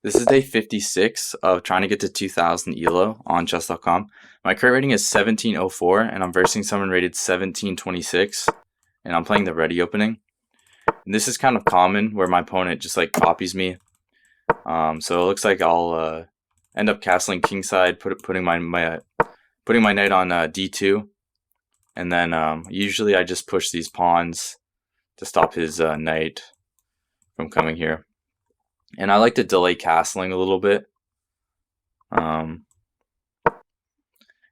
This is day 56 of trying to get to 2000 ELO on chess.com. My current rating is 1704, and I'm versing someone rated 1726, and I'm playing the Réti opening. And this is kind of common where my opponent just like copies me. So it looks like I'll end up castling kingside, putting my knight on d2, and then usually I just push these pawns to stop his knight from coming here. And I like to delay castling a little bit. And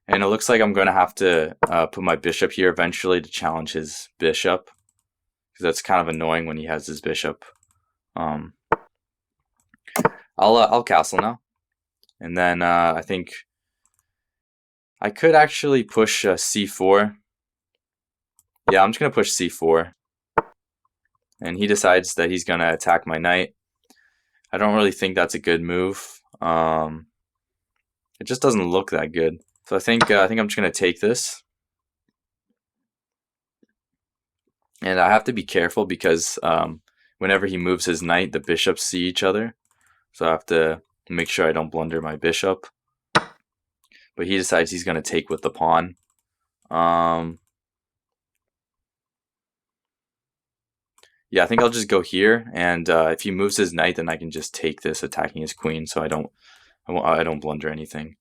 it looks like I'm going to have to put my bishop here eventually to challenge his bishop, because that's kind of annoying when he has his bishop. I'll castle now. And then I think I could actually push c4. Yeah, I'm just going to push c4. And he decides that he's going to attack my knight. I don't really think that's a good move. It just doesn't look that good. So I think I'm just gonna take this, and I have to be careful because whenever he moves his knight, the bishops see each other. So I have to make sure I don't blunder my bishop. But he decides he's gonna take with the pawn. Yeah, I think I'll just go here, and if he moves his knight, then I can just take this, attacking his queen, so I don't blunder anything.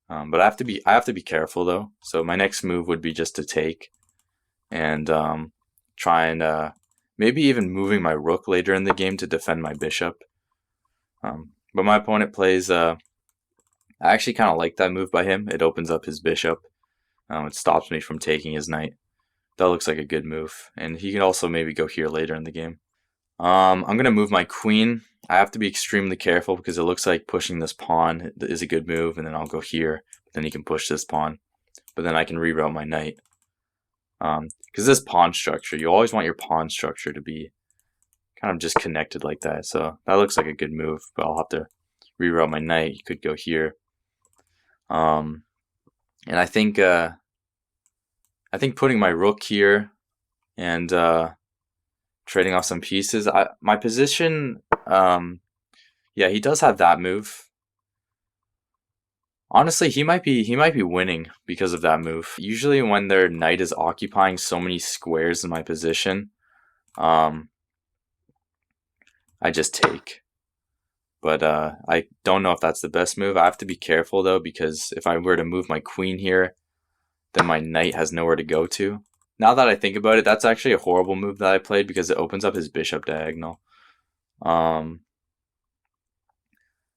But I have to be careful though. So my next move would be just to take, and try and maybe even moving my rook later in the game to defend my bishop. But my opponent plays. I actually kind of like that move by him. It opens up his bishop. It stops me from taking his knight. That looks like a good move, and he can also maybe go here later in the game. I'm gonna move my queen. I have to be extremely careful because it looks like pushing this pawn is a good move, and then I'll go here. Then he can push this pawn, but then I can reroute my knight. Because this pawn structure, you always want your pawn structure to be kind of just connected like that. So that looks like a good move, but I'll have to reroute my knight. You could go here. And I think putting my rook here and trading off some pieces. My position, yeah, he does have that move. Honestly, he might be winning because of that move. Usually when their knight is occupying so many squares in my position, I just take. But I don't know if that's the best move. I have to be careful though, because if I were to move my queen here, then my knight has nowhere to go to. Now that I think about it, that's actually a horrible move that I played because it opens up his bishop diagonal. I'm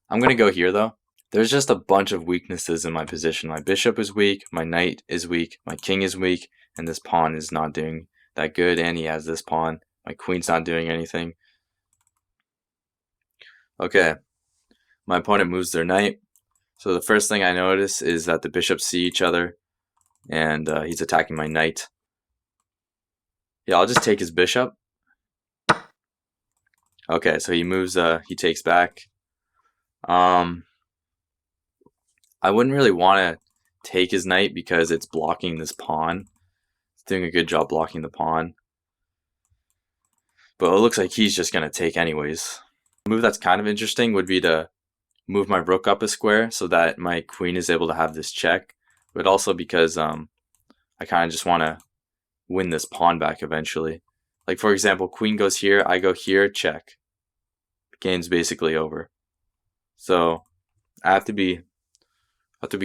going to go here though. There's just a bunch of weaknesses in my position. My bishop is weak, my knight is weak, my king is weak, and this pawn is not doing that good, and he has this pawn. My queen's not doing anything. Okay, my opponent moves their knight. So the first thing I notice is that the bishops see each other, and he's attacking my knight. Yeah, I'll just take his bishop. Okay, so he moves, he takes back. I wouldn't really want to take his knight because it's blocking this pawn. It's doing a good job blocking the pawn. But it looks like he's just going to take anyways. A move that's kind of interesting would be to move my rook up a square so that my queen is able to have this check. But also because I kind of just want to win this pawn back eventually. Like for example, queen goes here, I go here, check. The game's basically over. So I have to be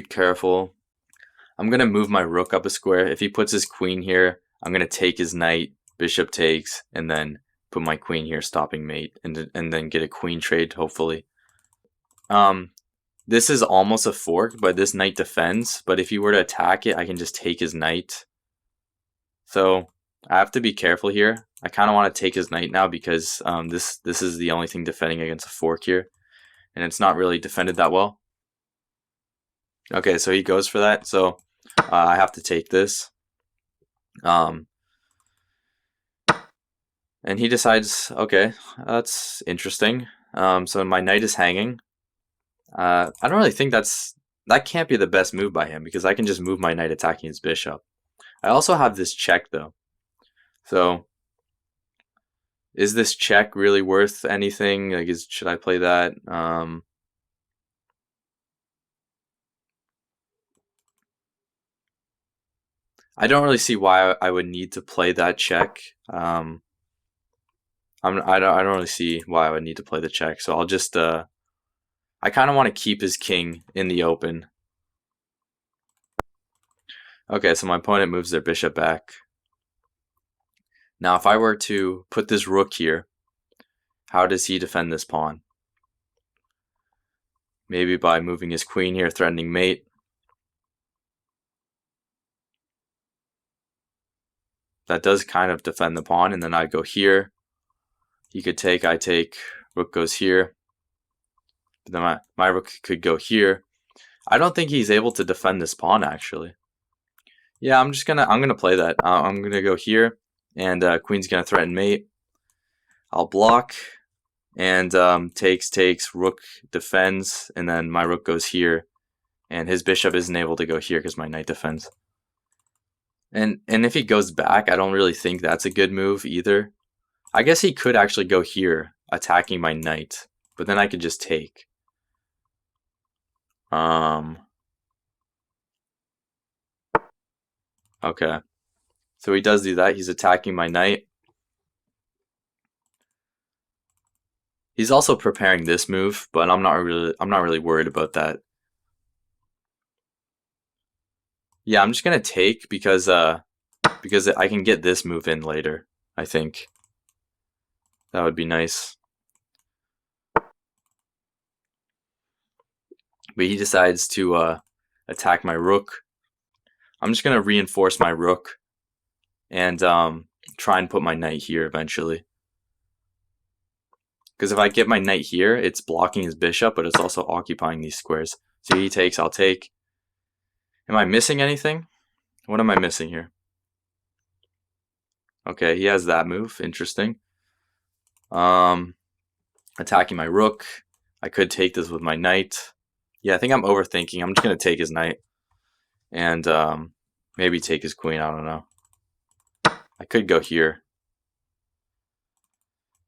careful. I'm going to move my rook up a square. If he puts his queen here, I'm going to take his knight, bishop takes, and then put my queen here, stopping mate, and then get a queen trade, hopefully. This is almost a fork, but this knight defends. But if he were to attack it, I can just take his knight. So I have to be careful here. I kind of want to take his knight now because this is the only thing defending against a fork here. And it's not really defended that well. Okay, so he goes for that. So I have to take this. And he decides, okay, that's interesting. So my knight is hanging. I don't really think that can't be the best move by him because I can just move my knight attacking his bishop. I also have this check though. So Is this check really worth anything? Like, should I play that? I don't really see why I would need to play that check. I don't really see why I would need to play the check. So I'll just I kind of want to keep his king in the open. Okay, so my opponent moves their bishop back. Now, if I were to put this rook here, how does he defend this pawn? Maybe by moving his queen here, threatening mate. That does kind of defend the pawn, and then I go here. He could take, I take, rook goes here. But then my rook could go here. I don't think he's able to defend this pawn, actually. Yeah, I'm gonna play that. I'm gonna go here, and queen's gonna threaten mate. I'll block, and takes, rook defends, and then my rook goes here, and his bishop isn't able to go here because my knight defends. And if he goes back, I don't really think that's a good move either. I guess he could actually go here, attacking my knight, but then I could just take. Okay. So he does do that. He's attacking my knight. He's also preparing this move, but I'm not really worried about that. Yeah, I'm just gonna take because I can get this move in later, I think. That would be nice. But he decides to attack my rook. I'm just gonna reinforce my rook and try and put my knight here eventually. Because if I get my knight here, it's blocking his bishop, but it's also occupying these squares. So he takes, I'll take. Am I missing anything? What am I missing here? Okay, he has that move. Interesting. Attacking my rook. I could take this with my knight. Yeah, I think I'm overthinking. I'm just going to take his knight. And maybe take his queen. I don't know. I could go here.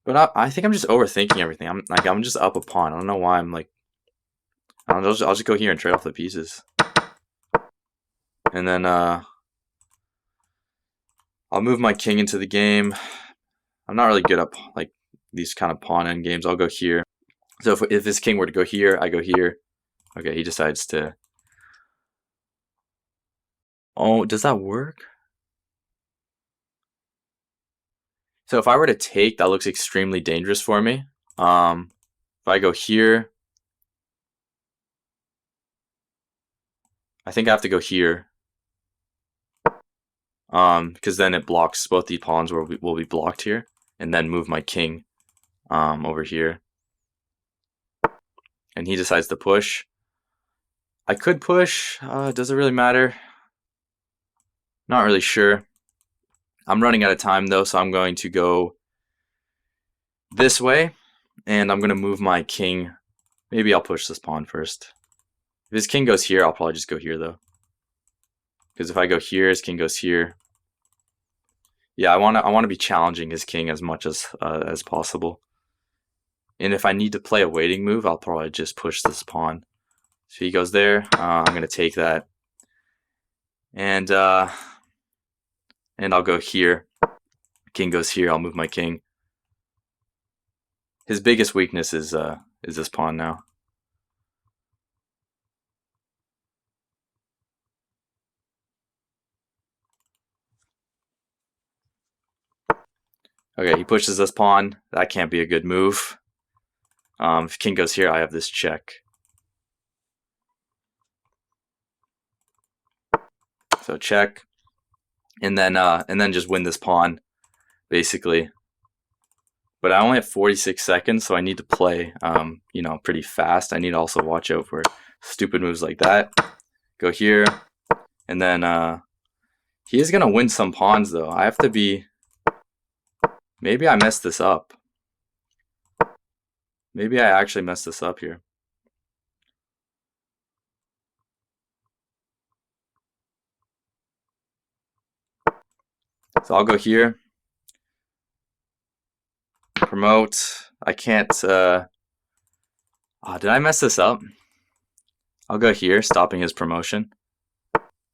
But I think I'm just overthinking everything. I'm just up a pawn. I don't know why I'm like... I'll just go here and trade off the pieces. And then I'll move my king into the game. I'm not really good at like these kind of pawn end games. I'll go here. So if his king were to go here, I go here. Okay, he decides to... Oh, does that work? So if I were to take, that looks extremely dangerous for me. If I go here, I think I have to go here. Because then it blocks both the pawns will be blocked here, and then move my king over here. And he decides to push. I could push. Does it really matter? Not really sure. I'm running out of time though, so I'm going to go this way, and I'm going to move my king. Maybe I'll push this pawn first. If his king goes here, I'll probably just go here though. Because if I go here, his king goes here. Yeah, I want to be challenging his king as much as possible. And if I need to play a waiting move, I'll probably just push this pawn. So he goes there. I'm going to take that. And I'll go here. King goes here. I'll move my king. His biggest weakness is this pawn now. Okay, he pushes this pawn. That can't be a good move. If king goes here, I have this check. So check, and then just win this pawn, basically. But I only have 46 seconds, so I need to play, pretty fast. I need to also watch out for stupid moves like that. Go here, and then he is gonna win some pawns though. I have to be. Maybe I messed this up. Maybe I actually messed this up here. So I'll go here. Promote. I can't. Oh, did I mess this up? I'll go here, stopping his promotion,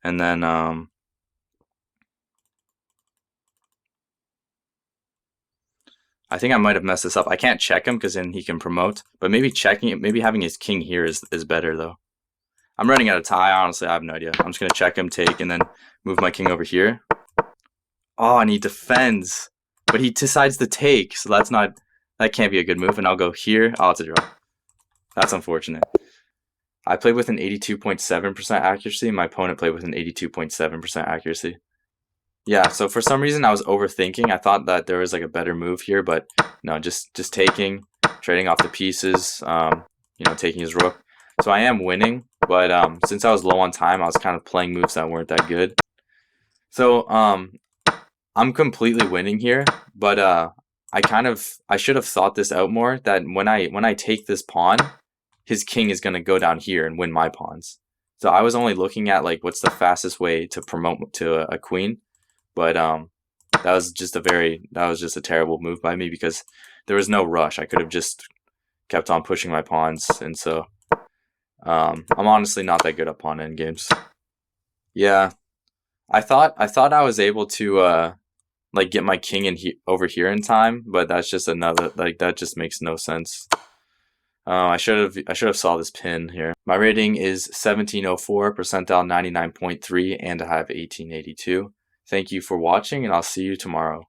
and then I think I might have messed this up. I can't check him because then he can promote. But maybe checking it, maybe having his king here is better though. I'm running out of time. Honestly, I have no idea. I'm just gonna check him, take, and then move my king over here. Oh, and he defends, but he decides to take. So that can't be a good move. And I'll go here. Oh, it's a draw. That's unfortunate. I played with an 82.7% accuracy. My opponent played with an 82.7% accuracy. Yeah, so for some reason I was overthinking. I thought that there was like a better move here, but no, just taking, trading off the pieces, taking his rook. So I am winning, but since I was low on time, I was kind of playing moves that weren't that good. So I'm completely winning here, but I should have thought this out more, that when I take this pawn, his king is going to go down here and win my pawns. So I was only looking at like what's the fastest way to promote to a queen. But that was just a terrible move by me because there was no rush. I could have just kept on pushing my pawns, and so I'm honestly not that good at pawn endgames. Yeah, I thought I was able to like get my king over here in time, but that's just that just makes no sense. I should have saw this pin here. My rating is 1704, percentile 99.3, and I have 1882. Thank you for watching, and I'll see you tomorrow.